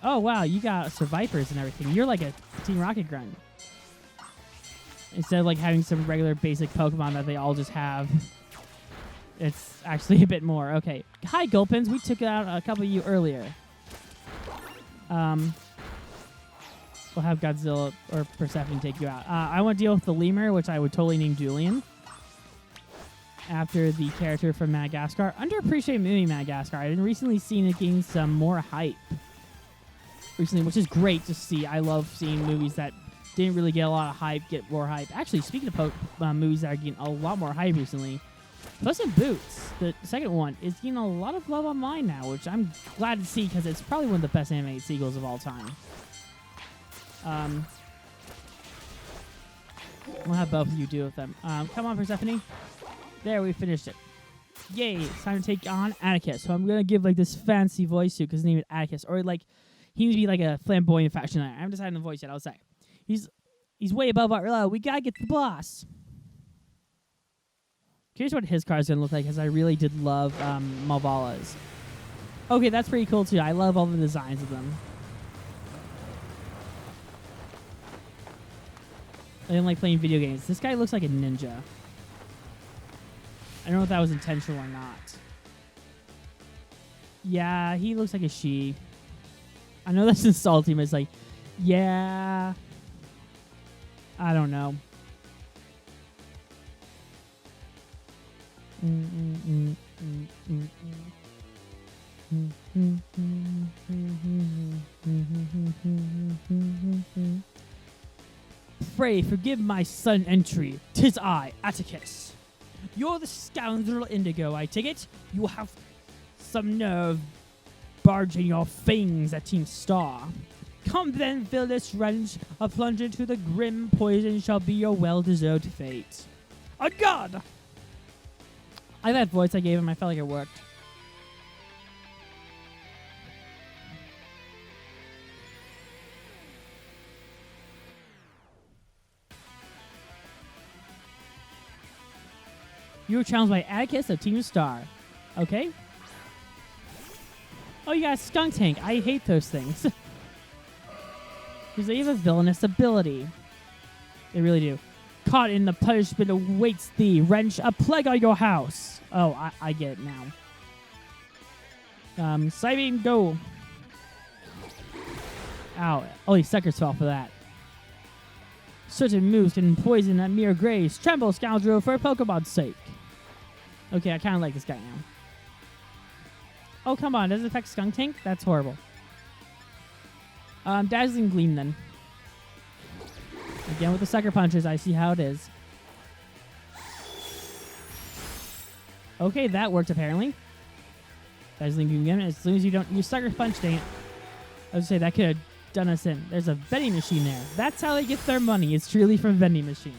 Oh, wow, you got Survivors and everything. You're like a Team Rocket Grunt. Instead of like having some regular basic Pokemon that they all just have, it's actually a bit more. Okay. Hi, Gulpins. We took out a couple of you earlier. We'll have Godzilla or Persephone take you out. I want to deal with the lemur, which I would totally name Julian. After the character from Madagascar. Underappreciated movie Madagascar. I've recently seen it gain some more hype. Recently, which is great to see. I love seeing movies that didn't really get a lot of hype, get more hype. Actually, speaking of movies that are getting a lot more hype recently, Puss in Boots, the second one, is getting a lot of love online now, which I'm glad to see because it's probably one of the best animated sequels of all time. We'll have both of you deal with them. Come on, Persephone. There, we finished it. Yay, it's time to take on Atticus. So I'm going to give like this fancy voice to because his name is Atticus. Or like, he needs to be like a flamboyant fashion. I haven't decided on the voice yet, I'll say. He's way above our level. We got to get the boss. Curious what his car is going to look like because I really did love Malvala's. Okay, that's pretty cool too. I love all the designs of them. I didn't like playing video games. This guy looks like a ninja. I don't know if that was intentional or not. Yeah, he looks like a she. I know that's insulting, but it's like, yeah. I don't know. Pray, forgive my sudden entry. 'Tis I, Atticus. You're the scoundrel Indigo, I take it? You have some nerve barging your fangs at Team Star. Come then, villainous wrench, a plunge into the grim poison shall be your well-deserved fate. A god! I like that voice I gave him, I felt like it worked. You were challenged by Atticus of Team Star. Okay. Oh, you got a skunk tank. I hate those things. Because they have a villainous ability. They really do. Caught in the punishment awaits thee. Wrench a plague on your house. Oh, I get it now. Psybeam, go. Ow. Only suckers fell for that. Certain moves can poison at mere grace. Tremble, scoundrel, for Pokemon's sake. Okay, I kind of like this guy now. Oh, come on. Does it affect Skunk Tank? That's horrible. Dazzling Gleam, then. Again, with the sucker punches, I see how it is. Okay, that worked, apparently. Dazzling Gleam again. As soon as you don't use sucker punch, dang it. I was going to say, that could have done us in. There's a vending machine there. That's how they get their money. It's truly from vending machines.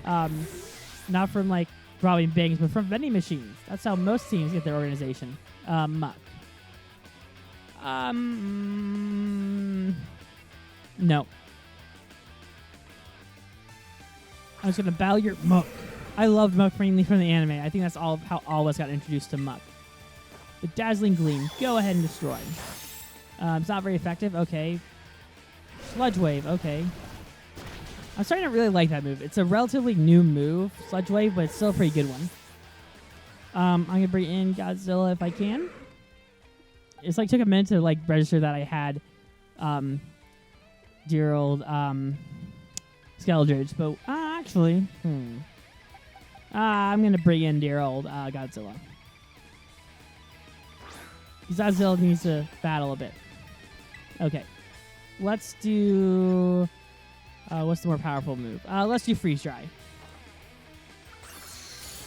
Not from, like, robbing banks, but from vending machines. That's how most teams get their organization. Muck. No. I was gonna battle your Muck. I loved Muck mainly from the anime. I think that's all how all of us got introduced to Muck. The Dazzling Gleam. Go ahead and destroy. It's not very effective. Okay. Sludge Wave. Okay. I'm starting to really like that move. It's a relatively new move, Sludge Wave, but it's still a pretty good one. I'm gonna bring in Godzilla if I can. It's like took a minute to like register that I had dear old Skeldridge, but actually, I'm gonna bring in dear old Godzilla. Because Godzilla needs to battle a bit. Okay, let's do. What's the more powerful move? Let's do Freeze Dry.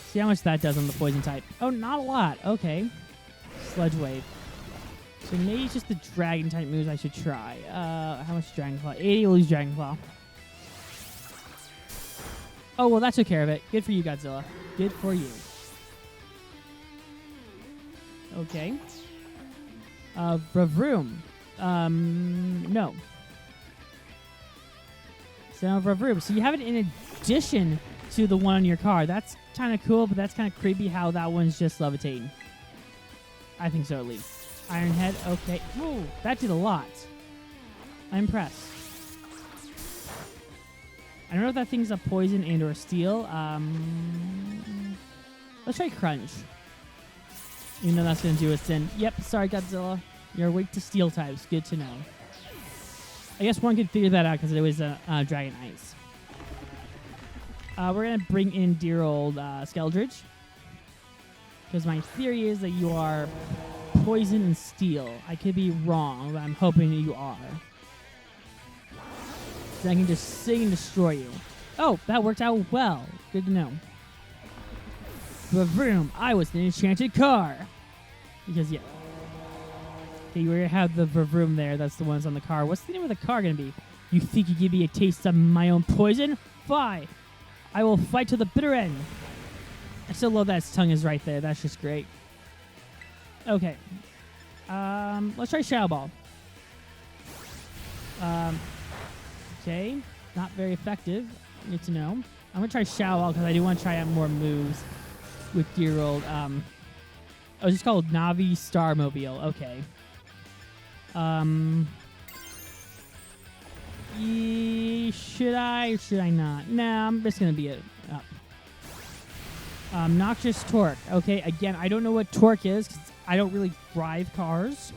See how much that does on the poison type. Oh, not a lot. Okay. Sludge Wave. So maybe it's just the dragon type moves I should try. How much Dragon Claw? 80 will use Dragon Claw. Oh, well, that took care of it. Good for you, Godzilla. Good for you. Okay. Bravroom. No. So Bravroom. So you have it in addition to the one on your car. That's kind of cool, but that's kind of creepy how that one's just levitating. I think so, at least. Iron Head. Okay. Ooh, that did a lot. I'm impressed. I don't know if that thing's a poison and or steel. Let's try Crunch. Even though that's going to do us in. Yep, sorry, Godzilla. You're weak to steel types. Good to know. I guess one could figure that out because it was Dragon Ice. We're going to bring in dear old Skeldridge. Because my theory is that you are poison and steel. I could be wrong, but I'm hoping that you are. Then I can just sing and destroy you. Oh, that worked out well. Good to know. Vroom, I was an enchanted car. Because, yeah. Okay, you already have the Vroom there. That's the ones on the car. What's the name of the car going to be? You think you give me a taste of my own poison? Fine. I will fight to the bitter end. I still love that his tongue is right there. That's just great. Okay. Let's try Shadow Ball. Okay. Not very effective. Need to know. I'm going to try Shadow Ball because I do want to try out more moves with dear old, oh, it's just called Navi Starmobile. Okay. Should I or should I not? Nah, I'm just going to be up. Noxious Torque. Okay, again, I don't know what Torque is because I don't really drive cars.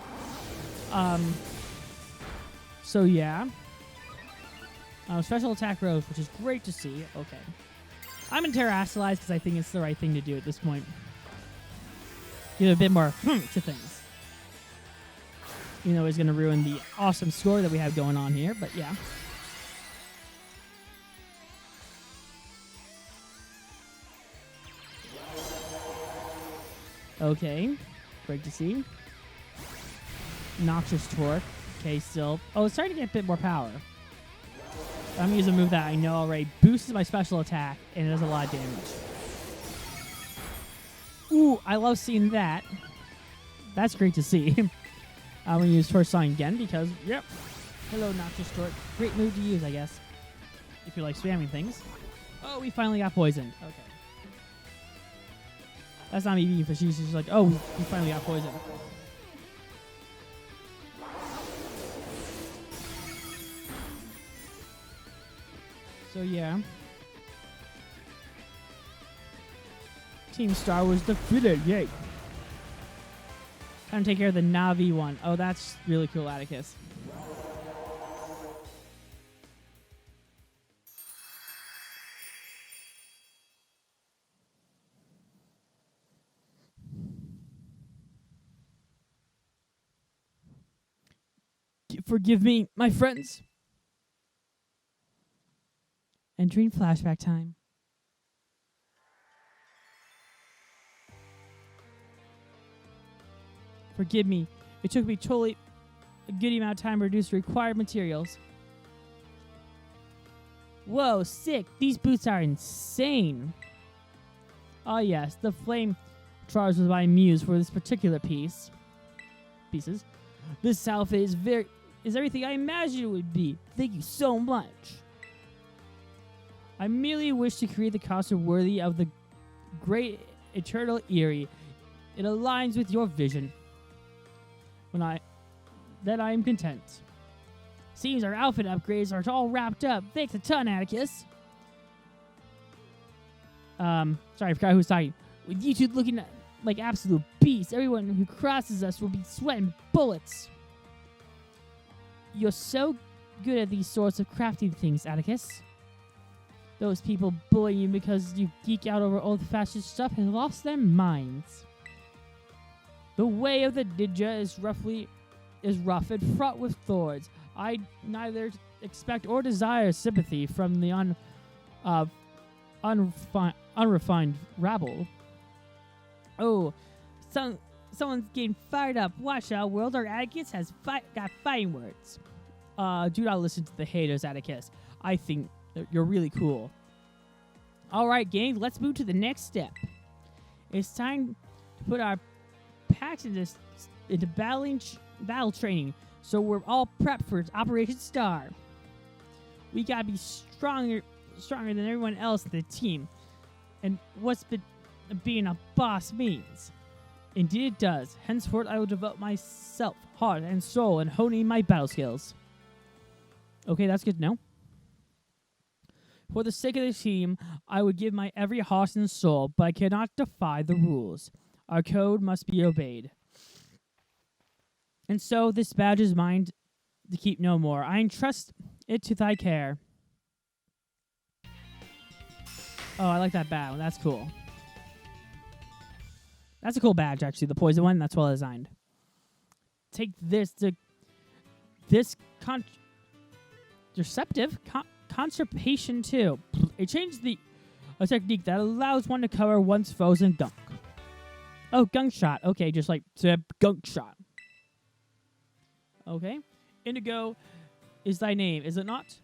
So, yeah. Special Attack Rose, which is great to see. Okay. I'm going to Terrasilize because I think it's the right thing to do at this point. Give a bit more to things. You know, it's going to ruin the awesome score that we have going on here, but yeah. Okay. Great to see. Noxious Torque. Okay, still. Oh, it's starting to get a bit more power. I'm going to use a move that I know already boosts my special attack, and it does a lot of damage. Ooh, I love seeing that. That's great to see. I'm going to use Torch Song again because, yep. Hello, Noxious Torque. Great move to use, I guess. If you like spamming things. Oh, we finally got poisoned. Okay. That's not me being facetious. She's just like, oh, we finally got poisoned. So, yeah. Team Star was defeated. Yay. Time to take care of the Navi one. Oh, that's really cool, Atticus. Forgive me, my friends. Entering flashback time. Forgive me. It took me totally a good amount of time to reduce the required materials. Whoa, sick. These boots are insane. Oh yes, the flame charge was my muse for this particular piece. Pieces. This outfit is everything I imagined it would be. Thank you so much. I merely wish to create the costume worthy of the great eternal Eerie. It aligns with your vision. I am content. Seems our outfit upgrades are all wrapped up. Thanks a ton, Atticus. Sorry, I forgot who's talking. With you two looking like absolute beasts, everyone who crosses us will be sweating bullets. You're so good at these sorts of crafting things, Atticus. Those people bullying you because you geek out over old-fashioned stuff have lost their minds. The way of the ninja is rough and fraught with thorns. I neither expect or desire sympathy from the unrefined rabble. Oh, someone's getting fired up. Watch out, world, or Atticus has got fighting words. Do not listen to the haters, Atticus. I think you're really cool. Alright, gang, let's move to the next step. It's time to put our packs into battle training, so we're all prepped for Operation Star. We gotta be stronger than everyone else in the team, and what's being a boss means. Indeed it does. Henceforth I will devote myself, heart, and soul in honing my battle skills. Okay, that's good to know. For the sake of the team, I would give my every heart and soul, but I cannot defy the rules. Our code must be obeyed. And so this badge is mine to keep no more. I entrust it to thy care. Oh, I like that badge. That's cool. That's a cool badge, actually. The poison one, that's well designed. Take this. This Deceptive Constipation 2. It changed the A technique that allows one to cover one's foes in gunk. Oh, gunk shot. Okay, just like gunk shot. Okay. Indigo is thy name, is it not?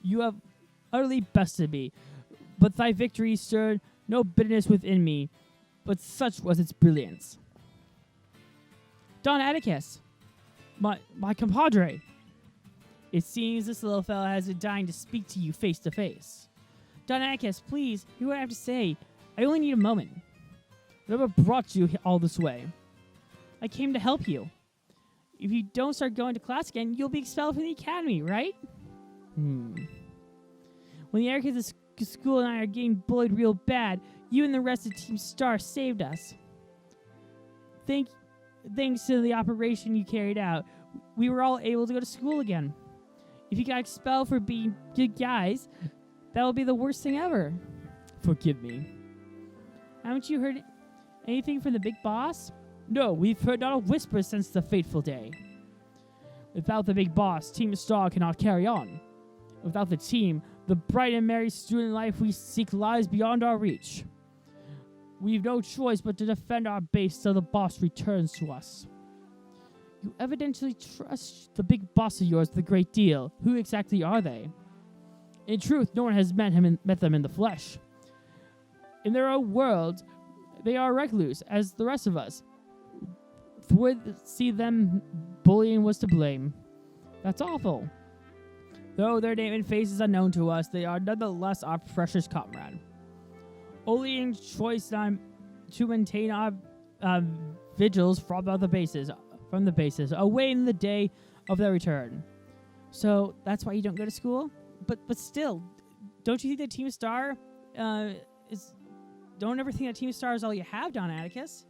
You have utterly bested me, but thy victory stirred no bitterness within me, but such was its brilliance. Don Atticus, my compadre. It seems this little fella has been dying to speak to you face to face. Don Atticus, please, hear what I have to say. I only need a moment. Whatever brought you all this way? I came to help you. If you don't start going to class again, you'll be expelled from the academy, right? When the Atticus at school and I are getting bullied real bad, you and the rest of Team Star saved us. Thanks to the operation you carried out, we were all able to go to school again. If you got expelled for being good guys, that will be the worst thing ever. Forgive me. Haven't you heard anything from the big boss? No, we've heard not a whisper since the fateful day. Without the big boss, Team Star cannot carry on. Without the team, the bright and merry student life we seek lies beyond our reach. We've no choice but to defend our base till the boss returns to us. You evidently trust the big boss of yours with a great deal. Who exactly are they? In truth, no one has met them in the flesh. In their own world, they are recluse, as the rest of us. Would see them bullying was to blame. That's awful. Though their name and face is unknown to us, they are nonetheless our precious comrade. Only in choice time to maintain our vigils from the bases, awaiting the day of their return. So that's why you don't go to school? But still, don't you think that Team Star don't ever think that Team Star is all you have, Don Atticus?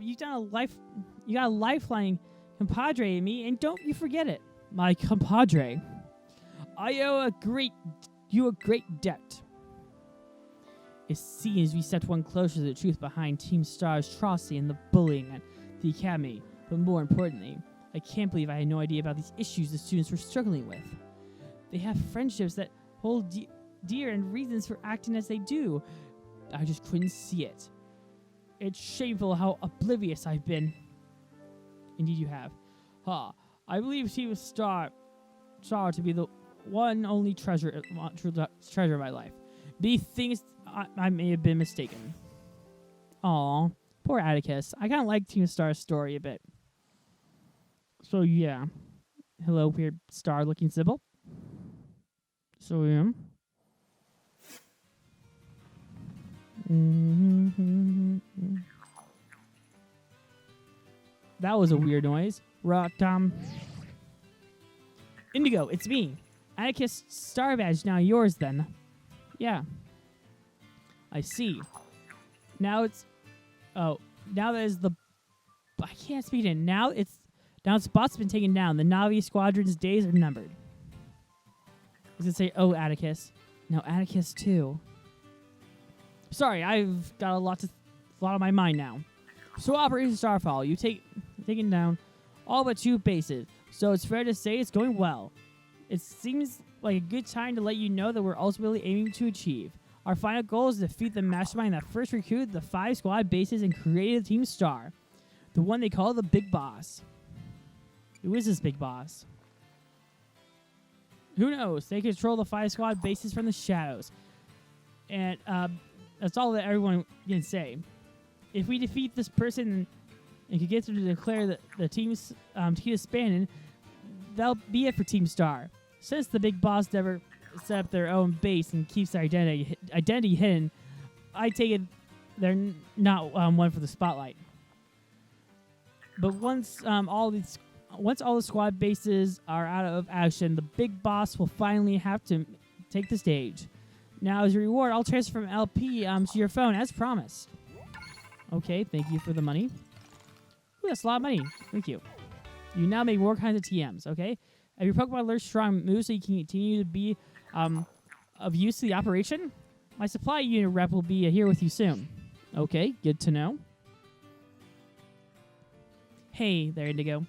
You got a lifeline compadre in me, and don't you forget it. My compadre. I owe you a great debt. It seems we stepped one closer to the truth behind Team Star's atrocity and the bullying at the academy. But more importantly, I can't believe I had no idea about these issues the students were struggling with. They have friendships that hold dear and reasons for acting as they do. I just couldn't see it. It's shameful how oblivious I've been. Indeed you have. I believe Team Star to be the one only treasure of my life. Methinks I may have been mistaken. Aw, poor Atticus. I kind of like Team Star's story a bit. So yeah. Hello, weird star-looking Sybil. So yeah. That was a weird noise. Indigo, it's me. Atticus Star Badge, now yours then. Yeah. I see. Now that is the... I can't speak it. Now the spot's been taken down. The Navi Squadron's days are numbered. I was going to say, oh, Atticus. No, Atticus too. Sorry, I've got a lot on my mind now. So Operation Starfall, you've taken down all but 2 bases, so it's fair to say it's going well. It seems like a good time to let you know that we're ultimately aiming to achieve. Our final goal is to defeat the mastermind that first recruited the 5 squad bases and created Team Star, the one they call the Big Boss. Who is this Big Boss? Who knows? They control the 5 squad bases from the shadows. And that's all that everyone can say. If we defeat this person and can get them to declare the team's disbanded, that'll be it for Team Star. Since the Big Boss never set up their own base and keeps their identity hidden, I take it they're not one for the spotlight. But once all the squad bases are out of action, the Big Boss will finally have to take the stage. Now, as a reward, I'll transfer from LP to your phone, as promised. Okay, thank you for the money. Ooh, that's a lot of money. Thank you. You now make more kinds of TMs, okay? Have your Pokemon learned strong moves so you can continue to be of use to the operation? My supply unit rep will be here with you soon. Okay, good to know. Hey there, Indigo.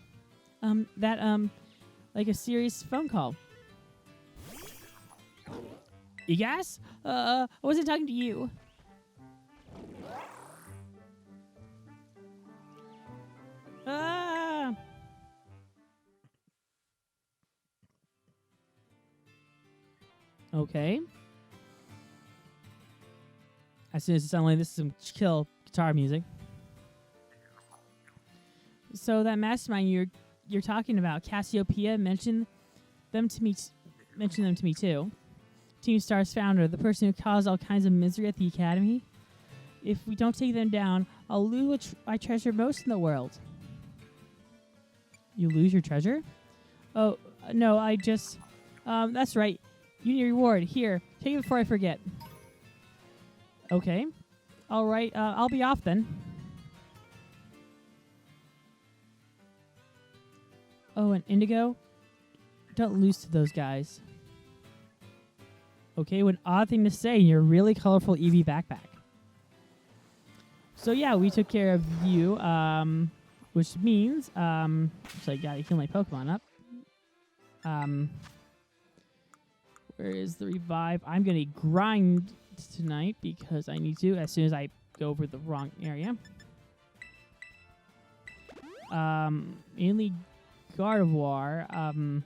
Like a serious phone call. You guys? I wasn't talking to you. Ah! Okay. As soon as it sounds like this is some chill guitar music. So that mastermind you're talking about, Cassiopeia, mentioned them to me too. Team Star's founder, the person who caused all kinds of misery at the academy. If we don't take them down, I'll lose what I treasure most in the world. You lose your treasure? Oh, no, I just... that's right. You need a reward. Here, take it before I forget. Okay. All right, I'll be off then. Oh, and Indigo? Don't lose to those guys. Okay, what an odd thing to say in your really colorful Eevee backpack. So yeah, we took care of you, which means, so I gotta heal my Pokemon up. Where is the revive? I'm gonna grind tonight because I need to as soon as I go over the wrong area. Mainly Gardevoir. I'm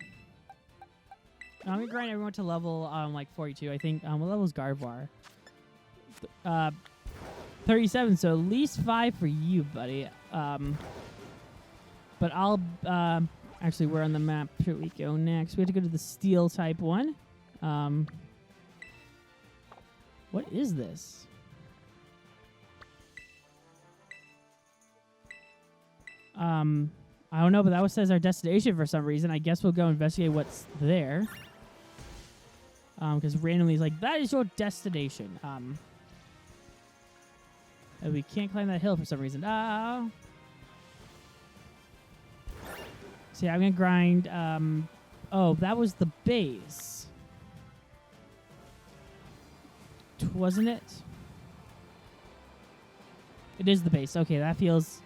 gonna grind everyone to level like 42. I think. What level is Gardevoir? 37. So at least 5 for you, buddy. But I'll actually, where on the map should we go next? We have to go to the Steel type one. What is this? I don't know, but that says our destination for some reason. I guess we'll go investigate what's there. Because randomly it's like, that is your destination. And we can't climb that hill for some reason. So yeah, I'm gonna grind. Oh, that was the base. Wasn't it? It is the base. Okay, that feels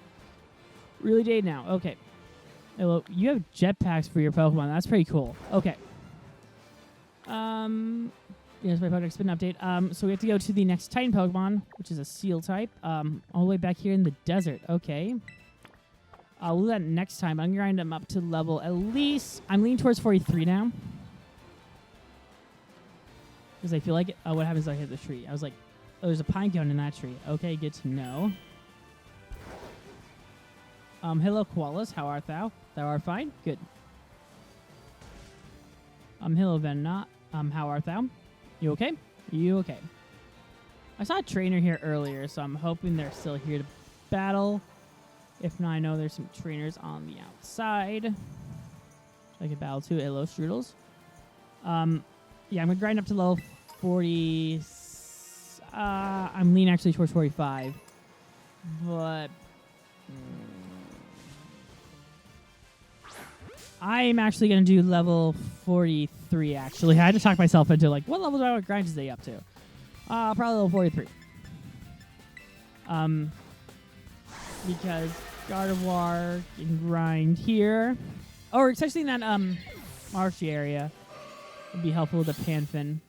really dated now. Okay. Hello, you have jetpacks for your Pokemon. That's pretty cool. Okay. Yes, my Pokedex been update. So we have to go to the next Titan Pokemon, which is a Seal type. All the way back here in the desert. Okay. We'll do that next time. I'm gonna grind them up to level at least. I'm leaning towards 43 now. Because I feel like it. Oh, what happens if I hit the tree? I was like, oh, there's a pine cone in that tree. Okay, good to know. Hello, koalas. How art thou? Thou art fine? Good. Hello, Venonat. How art thou? You okay? You okay? I saw a trainer here earlier, so I'm hoping they're still here to battle. If not, I know there's some trainers on the outside. I could battle too. Hello, Strudels. Yeah, I'm gonna grind up to level 40. I'm leaning actually towards 45, but I'm actually gonna do level 43. Actually, I had to talk myself into like, what level do I want to grind today up to? Probably level 43. Because Gardevoir can grind here, or especially in that marshy area. Would be helpful with the Panfin.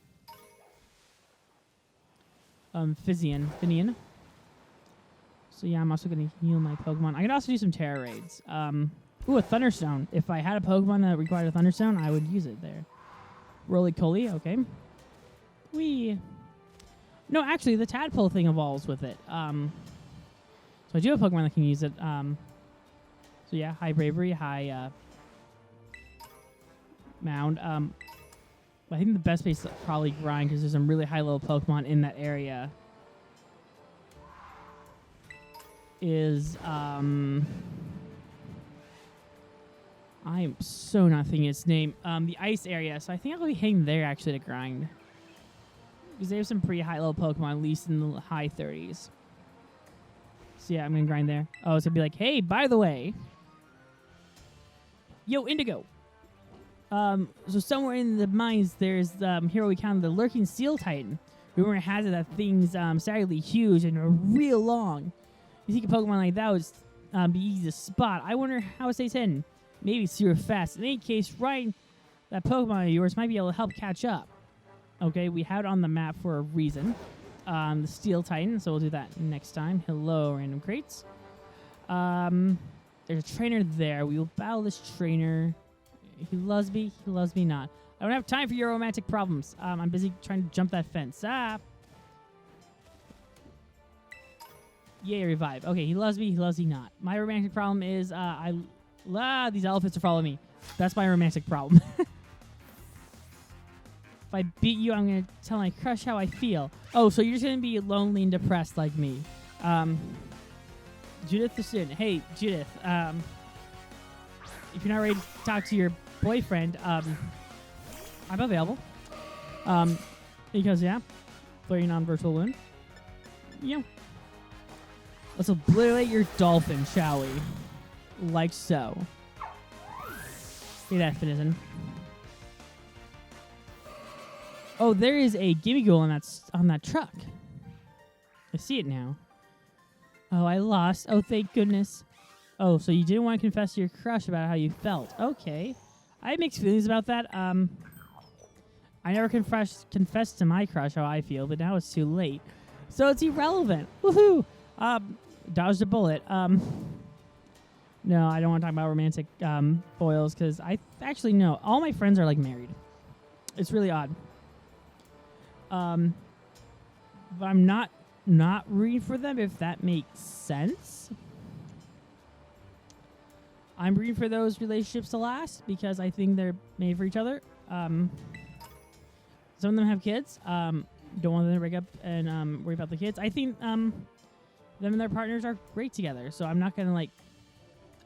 Finian. So yeah, I'm also gonna heal my Pokemon. I could also do some Terra raids. Ooh, a Thunderstone. If I had a Pokemon that required a Thunderstone, I would use it there. Roly-Poly, okay. Whee. No, actually, the Tadpole thing evolves with it. So I do have a Pokemon that can use it. So yeah, high Bravery, high Mound. I think the best place to probably grind, because there's some really high-level Pokemon in that area, is I am so not thinking its name. The ice area. So I think I'll be heading there actually to grind, because they have some pretty high-level Pokemon, at least in the high 30s. So yeah, I'm gonna grind there. Oh, it's gonna be like, hey, by the way, yo, Indigo. So somewhere in the mines, there's here we count the lurking Steel Titan. Rumor has it that thing's sadly huge and real long. You think a Pokemon like that would be easy to spot? I wonder how it stays hidden. Maybe super fast. In any case, right, that Pokemon of yours might be able to help catch up. Okay, we had it on the map for a reason. The Steel Titan, so we'll do that next time. Hello, random crates. There's a trainer there. We will battle this trainer. He loves me not. I don't have time for your romantic problems. I'm busy trying to jump that fence. Yay, revive. Okay, he loves me not. My romantic problem is these elephants are following me. That's my romantic problem. If I beat you, I'm going to tell my crush how I feel. Oh, so you're just going to be lonely and depressed like me. Judith the student. Hey, Judith. If you're not ready to talk to your boyfriend, I'm available. Because, yeah, flirting on virtual loon. Yeah. Let's obliterate your dolphin, shall we? Like so. See that, Finizen. Oh, there is a gimme goal on that truck. I see it now. Oh, I lost. Oh, thank goodness. Oh, so you didn't want to confess to your crush about how you felt. Okay. I have mixed feelings about that. I never confessed to my crush how I feel, but now it's too late. So it's irrelevant. Woohoo! Dodged a bullet. No, I don't want to talk about romantic foils because I actually know all my friends are like married. It's really odd. But I'm not rooting for them, if that makes sense. I'm rooting for those relationships to last because I think they're made for each other. Some of them have kids. Don't want them to break up and worry about the kids. I think them and their partners are great together. So I'm not gonna like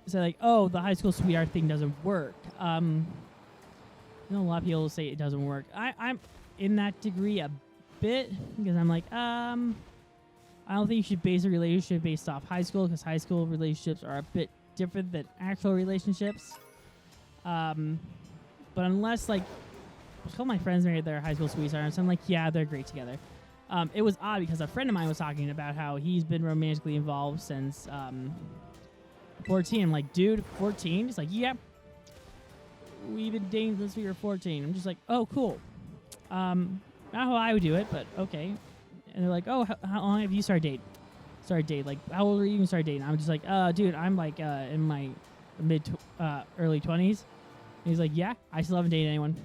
say like, oh, the high school sweetheart thing doesn't work. I know a lot of people say it doesn't work. I'm in that degree a bit because I'm like, I don't think you should base a relationship based off high school because high school relationships are a bit different than actual relationships. But unless like a couple of my friends married their high school sweethearts, I'm like, yeah, they're great together. It was odd because a friend of mine was talking about how he's been romantically involved since 14. I'm like, dude, 14? He's like, yep. We've been dating since we were 14. I'm just like, oh, cool. Not how I would do it, but okay. And they're like, oh, how long have you started dating? Like, how old were you when you started dating? I'm just like, dude, I'm like in my early 20s. And he's like, yeah, I still haven't dated anyone.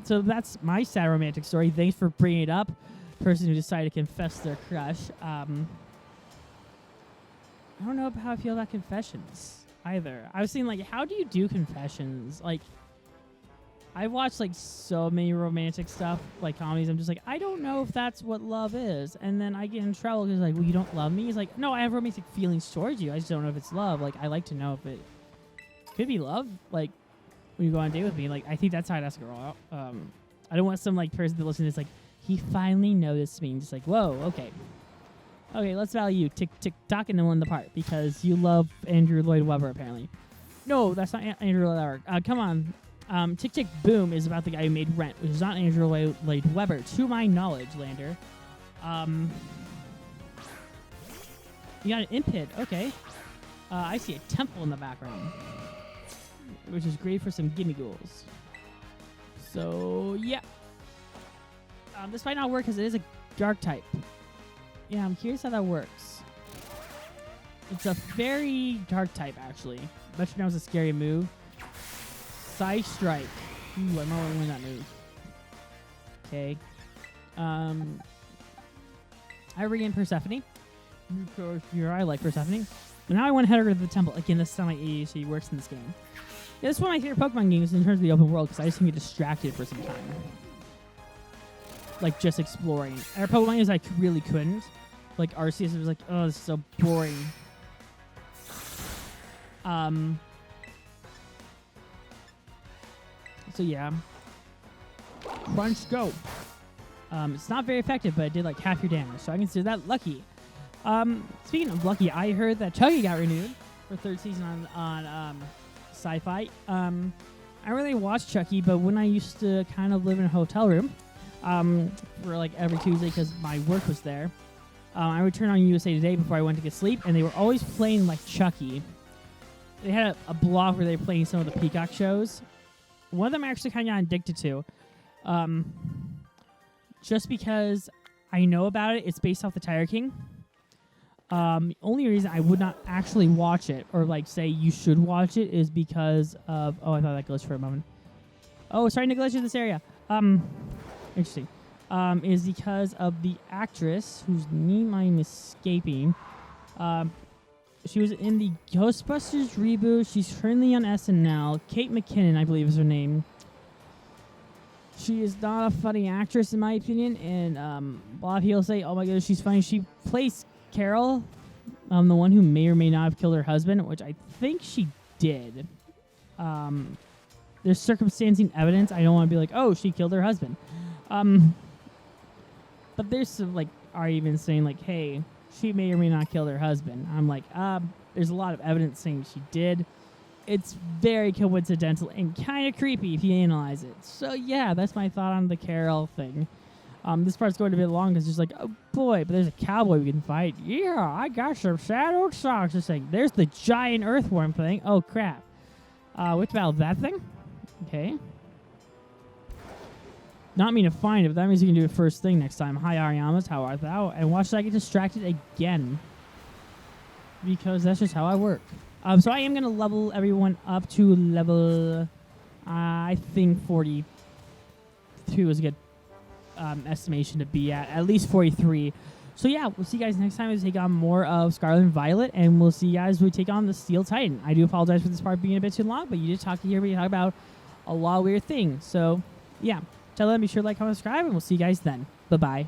So that's my sad romantic story. Thanks for bringing it up. Person who decided to confess their crush. I don't know how I feel about confessions either. I was thinking, like, how do you do confessions? Like, I've watched, like, so many romantic stuff, like comedies. I'm just like, I don't know if that's what love is. And then I get in trouble because, like, well, you don't love me? He's like, no, I have romantic feelings towards you. I just don't know if it's love. Like, I like to know if it could be love. Like, when you go on a date with me, like, I think that's how I'd ask a girl out. I don't want some, like, person to listen to this, like, he finally noticed me. And just like, whoa, okay. Okay, let's value you. Tick, tick, tock, and then one in the part. Because you love Andrew Lloyd Webber, apparently. No, that's not Andrew Lloyd Webber. Come on. Tick, tick, boom is about the guy who made Rent, which is not Andrew Lloyd Webber, to my knowledge, Lander. You got an imp hit. Okay. I see a temple in the background, which is great for some gimme ghouls. So, yeah. This might not work because it is a dark type. Yeah, I'm curious how that works. It's a very dark type, actually. Bet you know it's a scary move. Side Strike. Ooh, I might want to win that move. Okay. I regain Persephone. I like Persephone. But now I want to head over to the temple. Again, this is how my ADHD works in this game. Yeah, this is one of my favorite Pokemon games in terms of the open world because I just can get distracted for some time. Like, just exploring. Our Pokemon games I really couldn't. Like, Arceus was like, oh, this is so boring. So, yeah. Crunch, go. It's not very effective, but it did, like, half your damage. So I consider that lucky. Speaking of lucky, I heard that Chucky got renewed for third season on Sci-Fi. I don't really watch Chucky, but when I used to kind of live in a hotel room for like every Tuesday because my work was there, I would turn on USA Today before I went to get sleep, and they were always playing like Chucky. They had a block where they were playing some of the Peacock shows, One of them I actually kind of got addicted to. Just because I know about it. It's based off the Tiger King. The only reason I would not actually watch it or like say you should watch it is because of I thought that glitched for a moment. Oh, starting to glitch in this area. Interesting. Is because of the actress whose name I'm escaping. She was in the Ghostbusters reboot. She's currently on SNL. Kate McKinnon, I believe, is her name. She is not a funny actress, in my opinion, and a lot of people say, "Oh my goodness, she's funny." She plays Carol, the one who may or may not have killed her husband, which I think she did. There's circumstancing evidence. I don't want to be like, "Oh, she killed her husband," but there's some like arguments saying like, "Hey, she may or may not kill her husband." I'm like, there's a lot of evidence saying she did. It's very coincidental and kind of creepy if you analyze it. So yeah, that's my thought on the Carol thing. This part's going a bit long because it's just like, oh boy, but there's a cowboy we can fight. Yeah, I got some shadowed socks. Just saying, there's the giant earthworm thing. Oh crap. What about that thing? Okay. Not mean to find it, but that means you can do it first thing next time. Hi Ariamas, how art thou? And watch that I get distracted again. Because that's just how I work. So I am going to level everyone up to level, I think 42 is a good estimation to be at least 43. So yeah, we'll see you guys next time as we take on more of Scarlet and Violet, and we'll see you guys when we take on the Steel Titan. I do apologize for this part being a bit too long, but you just hear me talk about a lot of weird things. So yeah, tell them, be sure to like, comment, subscribe, and we'll see you guys then. Bye-bye.